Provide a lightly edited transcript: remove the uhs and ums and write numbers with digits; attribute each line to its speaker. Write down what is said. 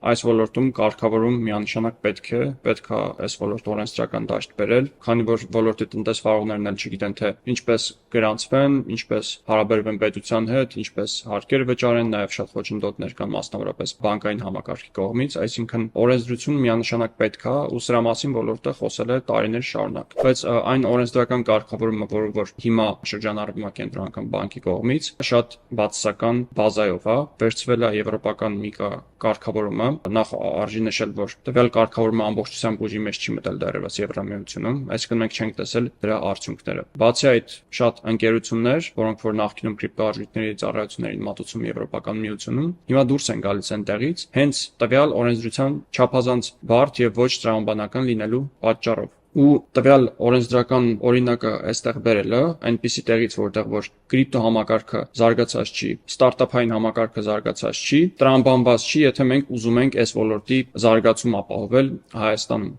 Speaker 1: այս ոլորտում կարգավորում միանշանակ պետք է այս ոլորտը օրենսդրական դաշտ բերել, քանի որ ոլորտի տնտեսվարողներն էլ չգիտեն թե ինչպես գրանցվեն, ինչպես հարաբերվեն պետության հետ, ինչպես հարկեր վճարեն, նաև շատ խոչընդոտներ կան մասնավորապես բանկային համակարգի կողմից, այսինքն օրենսդրություն միանշանակ պետք է ու սրա մասին ոլորտը խոսել է տարիներ շարունակ, բայց այն օրենսդրական կարգավորումը, որ հիմա շրջանառվում է կենտրոնական բանկի կողմից, շատ բացասական բազայով է, վերցվել է եվրոպական մի կարգավորումը, նախ արժի նշել, որ տվյալ կարգավորումը ամբողջությամբ ուժի մեջ չի մտել դեռևս Եվրամիությունում, այսինքն մենք չենք տեսել դրա արդյունքները։ Բացի այդ, շատ ընկերություններ, որոնք որ նախկինում կրիպտոարժույթների ծառայություններ էին մատուցում Եվրոպական միությունում, հիմա դուրս են գալիս այնտեղից, հենց տվյալ օրենսդրության չափազանց բարդ եւ ոչ տրամաբանական լինելու պատճառով։ Ու տվյալ օրենսդրական օրինակը այստեղ բերելը այնպիսի տեղից, որտեղ որ կրիպտո համակարգը զարգացած չի, ստարտափային համակարգը զարգացած չի, տրամաբանված չի, եթե մենք ուզում ենք այս ոլորտի զարգացում ապահովել Հայաստանում։